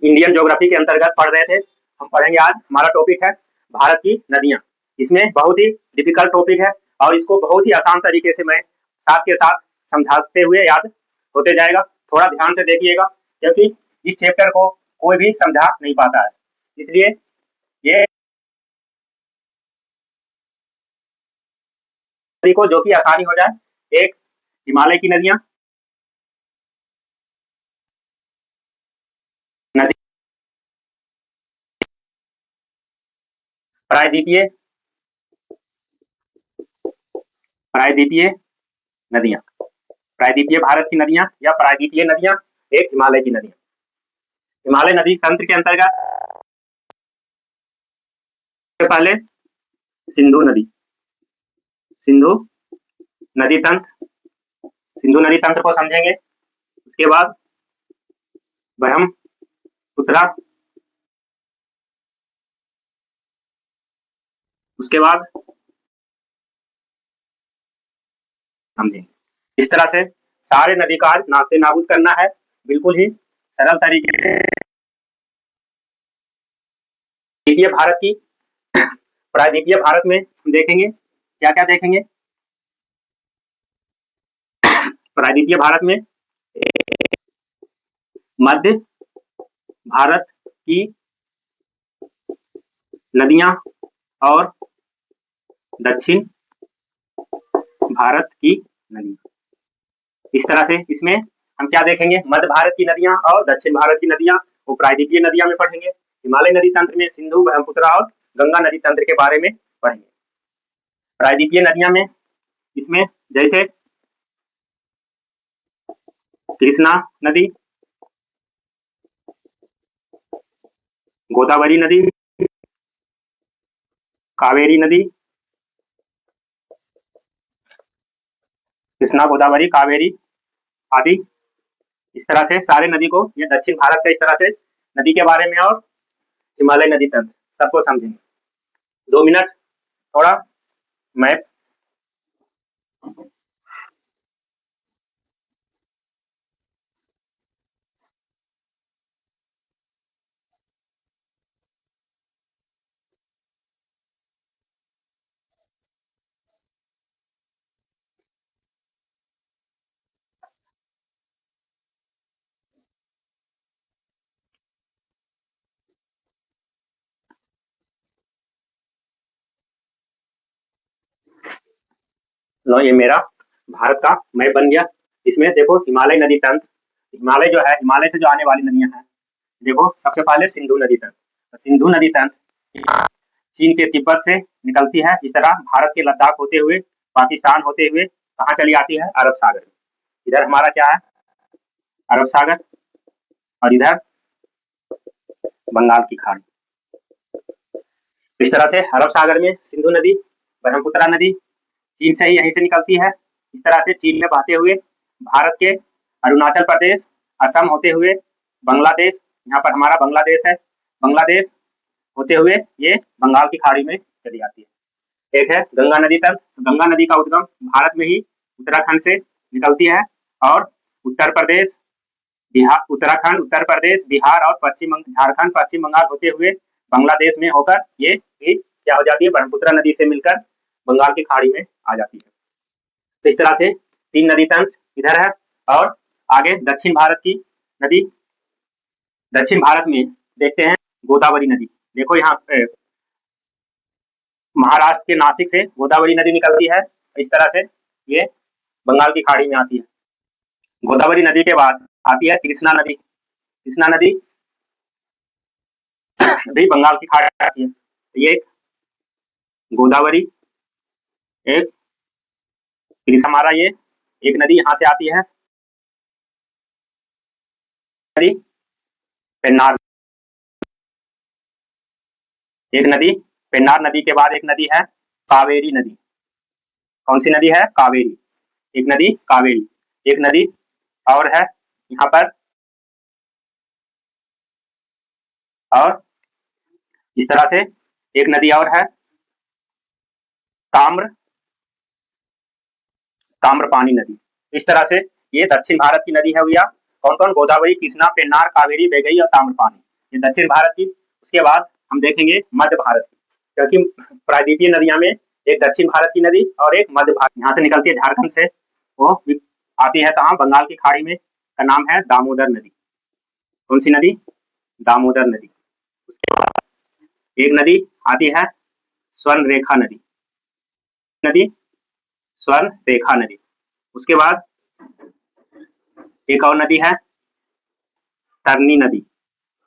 Indian geography के अंतर्गत पढ़ रहे थे। हम पढ़ेंगे आज, हमारा टॉपिक है भारत की नदियां। इसमें बहुत ही डिफिकल्ट टॉपिक है और इसको बहुत ही आसान तरीके से मैं साथ के साथ समझाते हुए याद होते जाएगा। थोड़ा ध्यान से देखिएगा क्योंकि इस चैप्टर को कोई भी समझा नहीं पाता है, इसलिए ये को जो कि आसानी हो जाए। एक हिमालय की नदियां, नदी प्रायद्वीपीय प्रायद्वीपीय नदियां, प्रायद्वीपीय भारत की नदियां या प्रायद्वीपीय नदियां, एक हिमालय की नदियां। हिमालय नदी तंत्र के अंतर्गत पहले सिंधु नदी, सिंधु नदी तंत्र, सिंधु नदी तंत्र को समझेंगे। उसके बाद ब्रह्मपुत्रा, उसके बाद समझेंगे। इस तरह से सारे नदी का नास्ते नाबूद करना है, बिल्कुल ही सरल तरीके से। प्रायद्वीपीय भारत की, प्रायद्वीपीय भारत में हम देखेंगे क्या क्या देखेंगे। प्रायद्वीपीय भारत में मध्य भारत की नदियां और दक्षिण भारत की नदियां। इस तरह से इसमें हम क्या देखेंगे, मध्य भारत की नदियां और दक्षिण भारत की नदियां, वो प्रायद्वीपीय नदियां में पढ़ेंगे। हिमालय नदी तंत्र में सिंधु, ब्रह्मपुत्र और गंगा नदी तंत्र के बारे में पढ़ेंगे। प्रायद्वीपीय नदियां में इसमें जैसे कृष्णा नदी, गोदावरी नदी, कावेरी नदी, कृष्णा, गोदावरी, कावेरी आदि। इस तरह से सारे नदी को, ये दक्षिण भारत का इस तरह से नदी के बारे में और हिमालय नदी तंत्र सबको समझेंगे। 2 मिनट थोड़ा मैप लो, ये मेरा भारत का मैप बन गया। इसमें देखो हिमालय नदी तंत्र, हिमालय जो है, हिमालय से जो आने वाली नदियां हैं, देखो सबसे पहले सिंधु नदी तंत्र। सिंधु नदी तंत्र चीन के तिब्बत से निकलती है, इस तरह भारत के लद्दाख होते हुए, पाकिस्तान होते हुए कहाँ चली आती है, अरब सागर। इधर हमारा क्या है, अरब सागर, और इधर बंगाल की खाड़ी। इस तरह से अरब सागर में सिंधु नदी, ब्रह्मपुत्रा नदी चीन से ही, यहीं से निकलती है। इस तरह से चीन में बहते हुए भारत के अरुणाचल प्रदेश, असम होते हुए बांग्लादेश, यहाँ पर हमारा बांग्लादेश है, बांग्लादेश होते हुए ये बंगाल की खाड़ी में चली जाती है। एक है गंगा नदी तंत्र। गंगा नदी का उद्गम भारत में ही उत्तराखंड से निकलती है और उत्तर प्रदेश, बिहार, उत्तराखंड, उत्तर प्रदेश, बिहार और पश्चिम झारखंड, पश्चिम बंगाल होते हुए बांग्लादेश में होकर ये क्या हो जाती है, ब्रह्मपुत्रा नदी से मिलकर बंगाल की खाड़ी में आ जाती है। तो इस तरह से 3 नदी तंत्र इधर है। और आगे दक्षिण भारत की नदी, दक्षिण भारत में देखते हैं गोदावरी नदी। देखो यहाँ महाराष्ट्र के नासिक से गोदावरी नदी निकलती है, इस तरह से ये बंगाल की खाड़ी में आती है। गोदावरी नदी के बाद आती है कृष्णा नदी। कृष्णा नदी भी बंगाल की खाड़ी में आती है। ये एक गोदावरी, एक कृष्णा, हमारा ये एक नदी यहाँ से आती है, नदी पेन्नार, एक नदी पेन्नार नदी के बाद एक नदी है कावेरी नदी। कौन सी नदी है, कावेरी, एक नदी कावेरी। एक नदी और है यहाँ पर, और इस तरह से एक नदी और है ताम्रपानी नदी। इस तरह से ये दक्षिण भारत की नदी है भैया। कौन कौन, गोदावरी, कृष्णा, पेन्नार, कावेरी, वैगई और ताम्रपानी। ये दक्षिण भारत की। उसके बाद हम देखेंगे मध्य भारत की, क्योंकि प्रायद्वीपीय नदियां में एक दक्षिण भारत की नदी और एक मध्य भारत यहाँ से निकलती है, झारखंड से। वो आती है कहाँ, बंगाल की खाड़ी में, का नाम है दामोदर नदी। कौन सी नदी? दामोदर नदी। उसके बाद एक नदी आती है स्वर्ण रेखा नदी, स्वर्ण रेखा नदी। उसके बाद एक और नदी है तरनी नदी।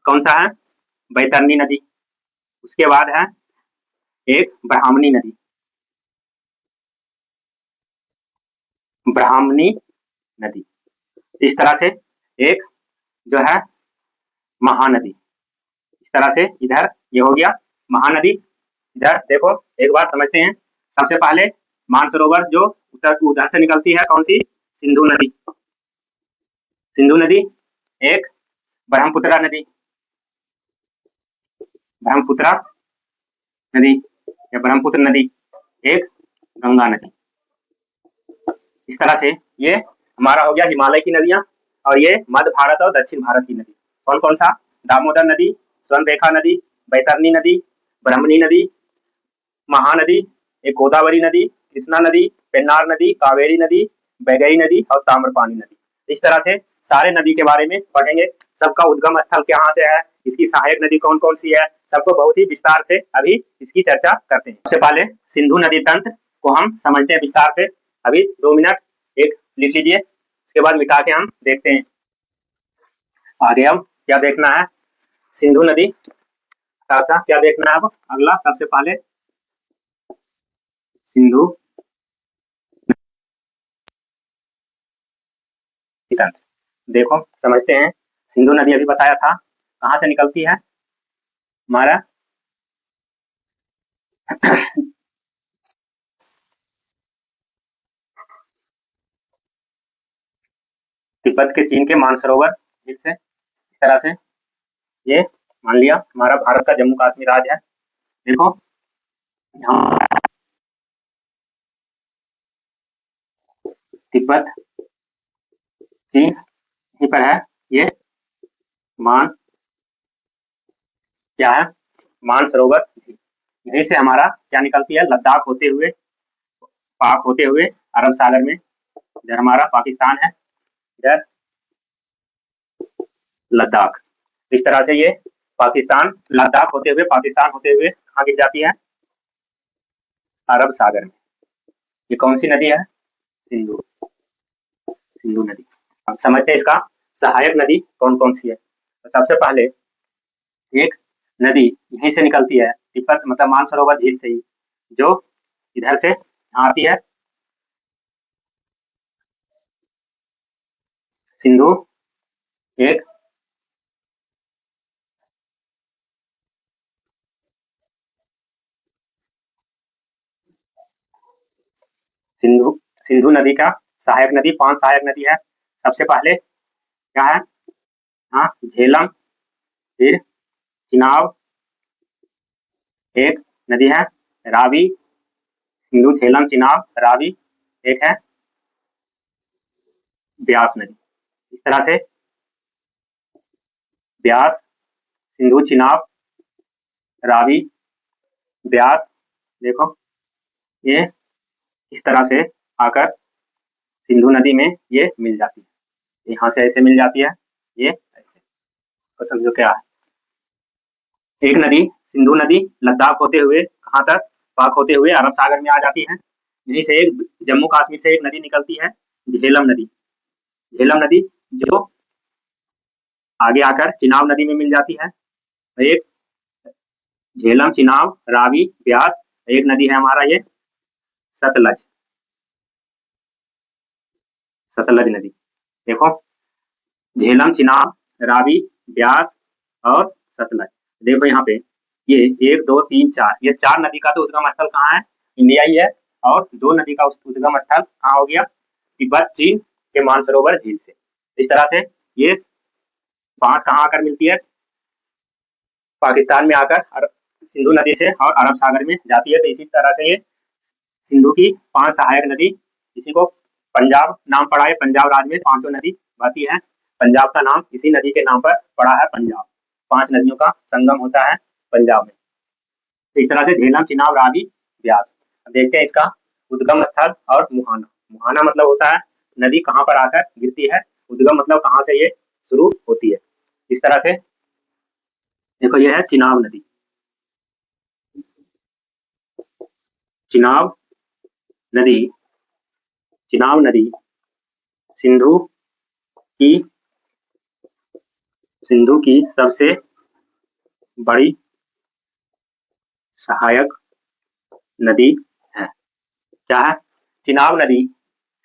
कौन सा है? बैतरनी नदी। उसके बाद है एक ब्राह्मणी नदी, ब्राह्मणी नदी। इस तरह से एक जो है महानदी, इस तरह से इधर ये हो गया महानदी। इधर देखो एक बार समझते हैं। सबसे पहले मानसरोवर जो उधर से निकलती है, कौन सी? सिंधु नदी। सिंधु नदी, एक ब्रह्मपुत्रा नदी, ब्रह्मपुत्रा नदी या ब्रह्मपुत्र नदी, एक गंगा नदी। इस तरह से ये हमारा हो गया हिमालय की नदियां, और ये मध्य भारत और दक्षिण भारत की नदी। कौन कौन सा? दामोदर नदी, स्वर्ण रेखा नदी, बैतरनी नदी, ब्रह्मणी नदी, महानदी, एक गोदावरी नदी, कृष्णा नदी, पेन्नार नदी, कावेरी नदी, बैगई नदी और ताम्रपानी नदी। इस तरह से सारे नदी के बारे में पढ़ेंगे। सबका उद्गम स्थल कहाँ से है, इसकी सहायक नदी कौन कौन सी है, सबको बहुत ही विस्तार से अभी इसकी चर्चा करते हैं। सबसे पहले सिंधु नदी तंत्र को हम समझते हैं विस्तार से। अभी 2 मिनट एक लिख लीजिए, उसके बाद मिटा के हम देखते हैं आगे। अब क्या देखना है? सिंधु नदी क्या देखना है अब अगला? सबसे पहले सिंधु तंत्र देखो, समझते हैं। सिंधु नदी अभी बताया था कहाँ से निकलती है, हमारा तिब्बत के चीन के मानसरोवर झील से। इस तरह से ये मान लिया हमारा भारत का जम्मू कश्मीर राज्य है। देखो यहाँ तिब्बत चीन यहीं पर है। ये मान क्या है? मानसरोवर झील। यहीं से हमारा क्या निकलती है? लद्दाख होते हुए, पाक होते हुए अरब सागर में, इधर हमारा पाकिस्तान है, इधर लद्दाख। इस तरह से ये पाकिस्तान, लद्दाख होते हुए पाकिस्तान होते हुए कहाँ गिर जाती है? अरब सागर में। ये कौन सी नदी है? सिंधु, सिंधु नदी। अब समझते हैं इसका सहायक नदी कौन कौन सी है। तो सबसे पहले एक नदी यहीं से निकलती है, तिब्बत मतलब मानसरोवर झील से ही, जो इधर से आती है, सिंधु। एक सिंधु, सिंधु नदी का सहायक नदी, 5 सहायक नदी है। सबसे पहले क्या है? हाँ, झेलम, फिर चिनाब, एक नदी है रावी। सिंधु, झेलम, चिनाब, रावी। एक है ब्यास नदी। इस तरह से ब्यास, सिंधु, चिनाब, रावी, ब्यास। देखो ये इस तरह से आकर सिंधु नदी में ये मिल जाती है। यहाँ से ऐसे मिल जाती है, ये ऐसे। तो समझो क्या है, एक नदी सिंधु नदी लद्दाख होते हुए कहाँ तक? पाक होते हुए अरब सागर में आ जाती है। यहीं से एक जम्मू कश्मीर से एक नदी निकलती है, झेलम नदी। झेलम नदी जो आगे आकर चिनाब नदी में मिल जाती है। एक झेलम, चिनाब, रावी, ब्यास। एक नदी है हमारा ये सतलज, सतलज नदी। देखो झेलम, चिनाब, रावी, ब्यास और सतलज। देखो यहाँ पे ये 1 2 3 4, ये 4 नदी का तो उद्गम स्थल कहाँ है? इंडिया ही है। और 2 नदी का उद्गम स्थल कहाँ हो गया? तिब्बत चीन के मानसरोवर झील से। इस तरह से ये 5 कहाँ आकर मिलती है? पाकिस्तान में आकर सिंधु नदी से और अरब सागर में जाती है। तो इसी तरह से ये सिंधु की 5 सहायक नदी, इसी को पंजाब नाम पड़ा है। पंजाब राज्य में 5 नदी बहती है, पंजाब का नाम इसी नदी के नाम पर पड़ा है, पंजाब। 5 नदियों का संगम होता है पंजाब में। तो इस तरह से झेलम, चिनाब, रावी, ब्यास। अब देखते हैं इसका उद्गम स्थल और मुहाना। मुहाना मतलब होता है नदी कहाँ पर आकर गिरती है, उद्गम मतलब कहाँ से ये शुरू होती है। इस तरह से देखो ये है चिनाब नदी। चिनाब नदी, चिनाब नदी सिंधु की सबसे बड़ी सहायक नदी है। क्या है? चिनाब नदी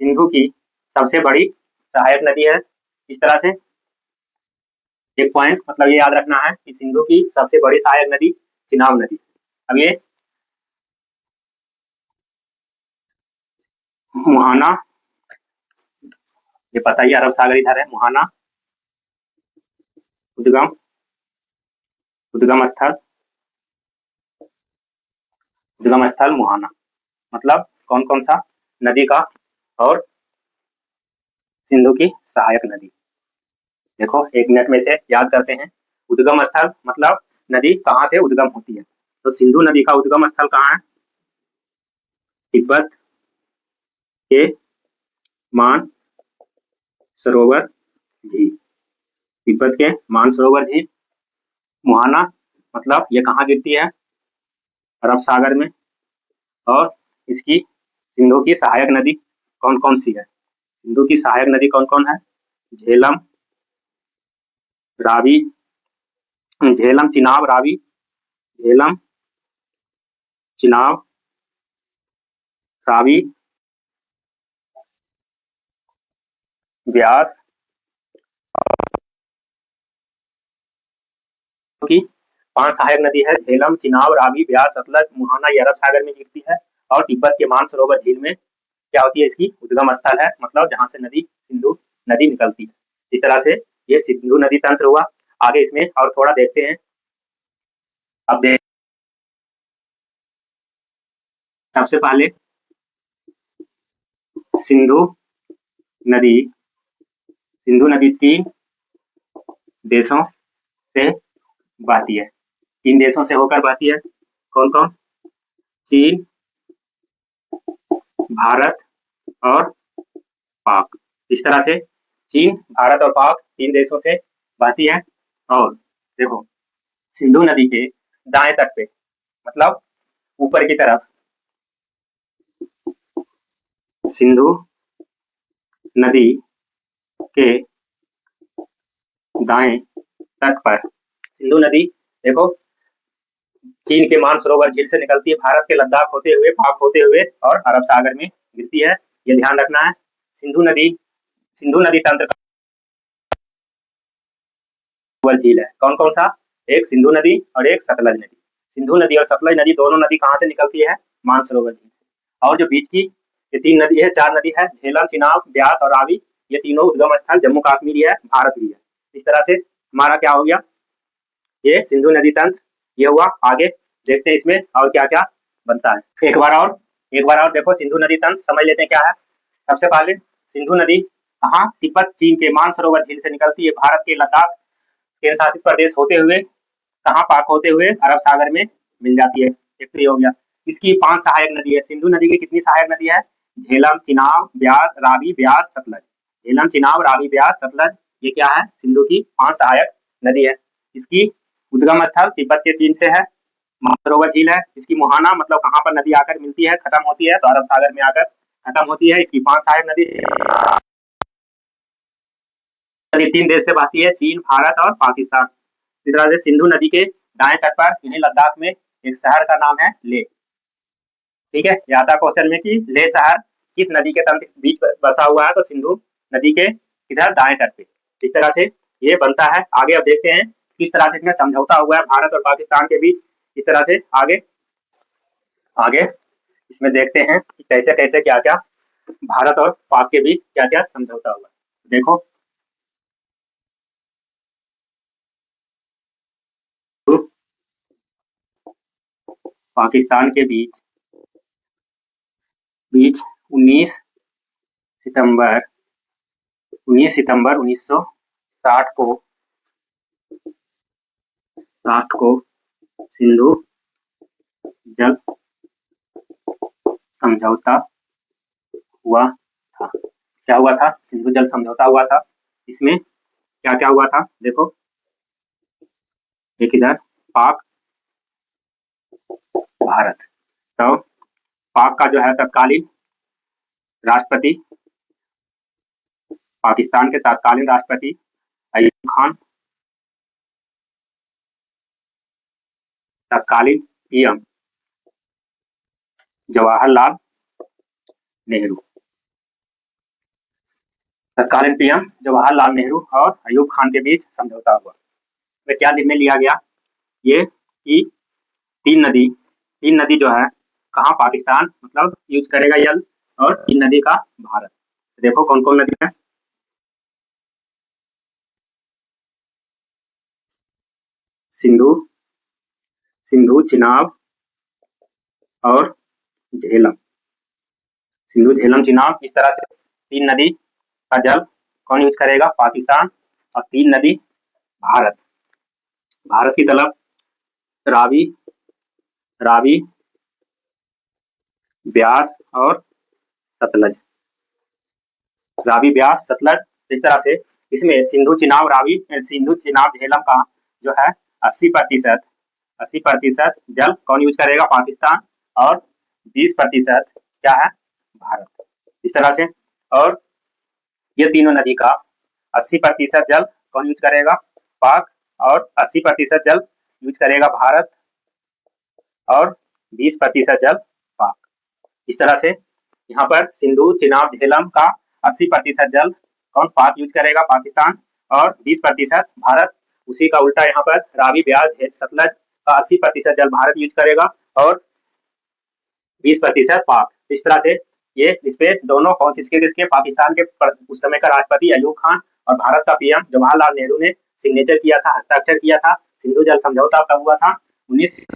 सिंधु की सबसे बड़ी सहायक नदी है। इस तरह से एक पॉइंट मतलब ये याद रखना है कि सिंधु की सबसे बड़ी सहायक नदी चिनाब नदी। अब ये मुहाना, ये पता ही अरब सागर इधर है। मुहाना उद्गम स्थल मुहाना मतलब कौन कौन सा नदी का और सिंधु की सहायक नदी। देखो एक मिनट में से याद करते हैं। उद्गम स्थल मतलब नदी कहाँ से उद्गम होती है। तो सिंधु नदी का उद्गम स्थल कहाँ है? तिब्बत के मान सरोवर झील। तिब्बत के मानसरोवर झील। मुहाना मतलब ये कहाँ गिरती है? अरब सागर में। और इसकी सिंधु की सहायक नदी कौन कौन सी है? सिंधु की सहायक नदी कौन कौन है? झेलम, रावी, झेलम, चिनाब, रावी, झेलम, चिनाब, रावी, ब्यास की 5 सहायक नदी है। झेलम, चिनाब, रावी, ब्यास, सतलज, मुहाना ये अरब सागर में गिरती है। और तिब्बत के मानसरोवर झील में क्या होती है? इसकी उद्गम स्थल है, मतलब जहाँ से नदी सिंधु नदी निकलती है। इस तरह से ये सिंधु नदी तंत्र हुआ। आगे इसमें और थोड़ा देखते हैं। अब देख सबसे पहले सिंधु नदी 3 देशों से बहती है। 3 देशों से होकर बहती है। कौन कौन? चीन, भारत और पाक। इस तरह से चीन, भारत और पाक 3 देशों से बहती है। और देखो सिंधु नदी के दाएं तट पे मतलब ऊपर की तरफ सिंधु नदी के दाएं तट पर सिंधु नदी देखो चीन के मानसरोवर झील से निकलती है, भारत के लद्दाख होते हुए, पाक होते हुए और अरब सागर में गिरती है। ये ध्यान रखना है। सिंधु नदी तंत्र का झील है कौन कौन सा? एक सिंधु नदी और एक सतलज नदी। सिंधु नदी और सतलज नदी दोनों नदी कहाँ से निकलती है? मानसरोवर झील से। और जो बीच की ये 3 नदी है, 4 नदी है, झेलम, चिनाब, ब्यास और रावी, ये तीनों उद्गम स्थल जम्मू कश्मीर ही है, भारत भी है। इस तरह से हमारा क्या हो गया? ये सिंधु नदी तंत्र ये हुआ। आगे देखते हैं इसमें और क्या क्या बनता है। एक बार और देखो सिंधु नदी तंत्र समझ लेते हैं क्या है। सबसे पहले सिंधु नदी कहाँ? तिब्बत चीन के मानसरोवर झील से निकलती है, भारत के लद्दाख केंद्र शासित प्रदेश होते हुए कहाँ पाक होते हुए अरब सागर में मिल जाती है। एक तो ये हो गया। इसकी 5 सहायक नदी है। सिंधु नदी की कितनी सहायक नदी है? झेलम, चिनाब, ब्यास, रावी, ब्यास, सतलज। झेलम, चिनाब, रावी, ब्यास, सतलज ये क्या है? सिंधु की 5 सहायक नदी है। इसकी उद्गम स्थल तिब्बत के चीन से है, मानसरोवर झील है। इसकी मुहाना मतलब कहाँ पर नदी आकर मिलती है, खत्म होती है, तो अरब सागर में आकर खत्म होती है। इसकी 5 सहायक नदी 3 देश से बहती है, चीन, भारत और पाकिस्तान। इस तरह से सिंधु नदी के दाएं तट पर इन्हें लद्दाख में एक शहर का नाम है ले। ठीक है, यहाँ था क्वेश्चन में कि ले शहर किस नदी के तंत्र बीच बसा हुआ है? तो सिंधु नदी के इधर दाएं तट पे। इस तरह से ये बनता है। आगे अब देखते हैं किस तरह से इसमें समझौता हुआ है भारत और पाकिस्तान के बीच। इस तरह से आगे आगे इसमें देखते हैं कि कैसे कैसे क्या क्या भारत और पाक के बीच क्या क्या समझौता हुआ। देखो पाकिस्तान के बीच 19 सितंबर 1960 को राष्ट्र को सिंधु जल समझौता हुआ था। क्या हुआ था? सिंधु जल समझौता हुआ था। इसमें क्या क्या हुआ था देखो, एक इधर पाक भारत, तो पाक का जो है तत्कालीन राष्ट्रपति, पाकिस्तान के तत्कालीन राष्ट्रपति अयूब खान, तत्कालीन पीएम जवाहरलाल नेहरू, तत्कालीन पीएम जवाहरलाल नेहरू और अयूब खान के बीच समझौता हुआ। में क्या निर्णय लिया गया? ये कि तीन नदी जो है कहाँ पाकिस्तान मतलब यूज करेगा जल, और तीन नदी का भारत। देखो कौन कौन नदी है। सिंधु, चिनाब और झेलम। सिंधु, झेलम, चिनाब, इस तरह से तीन नदी का जल कौन यूज करेगा? पाकिस्तान। और तीन नदी भारत की तरफ रावी, ब्यास और सतलज। रावी, ब्यास, सतलज, इस तरह से इसमें सिंधु चिनाब झेलम का जो है 80% जल कौन यूज करेगा? पाकिस्तान। और 20% क्या है? भारत। इस तरह से, और ये तीनों नदी का 80% जल कौन यूज करेगा? पाक। और 80% जल यूज करेगा भारत, और 20% जल पाक। इस तरह से यहाँ पर सिंधु चिनाब झेलम का 80% जल कौन? पाक यूज करेगा, पाकिस्तान, और 20% भारत। उसी का उल्टा यहाँ पर रावी, ब्यास, सतलज का 80% जल भारत यूज करेगा और 20% पाक। इस तरह से ये इसपे दोनों कौन किसके पाकिस्तान के उस समय का राष्ट्रपति अयूब खान और भारत का पीएम जवाहरलाल नेहरू ने सिग्नेचर किया था, हस्ताक्षर किया था। सिंधु जल समझौता कब हुआ था? 19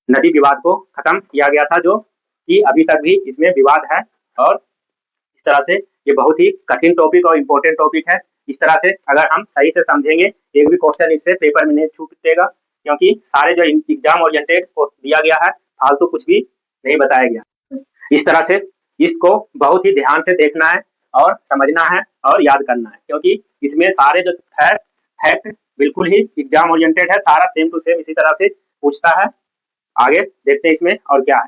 नदी विवाद को खत्म किया गया था, जो कि अभी तक भी इसमें विवाद है। और इस तरह से ये बहुत ही कठिन टॉपिक और इम्पोर्टेंट टॉपिक है। इस तरह से अगर हम सही से समझेंगे, एक भी क्वेश्चन इससे पेपर में नहीं छूटेगा, क्योंकि सारे जो एग्जाम ओरिएंटेड दिया गया है, फालतू कुछ भी नहीं बताया गया। इस तरह से इसको बहुत ही ध्यान से देखना है और समझना है और याद करना है, क्योंकि इसमें सारे जो फैक्ट बिल्कुल ही एग्जाम ओरिएंटेड है, सारा सेम टू सेम इसी तरह से पूछता है। आगे देखते हैं इसमें और क्या है।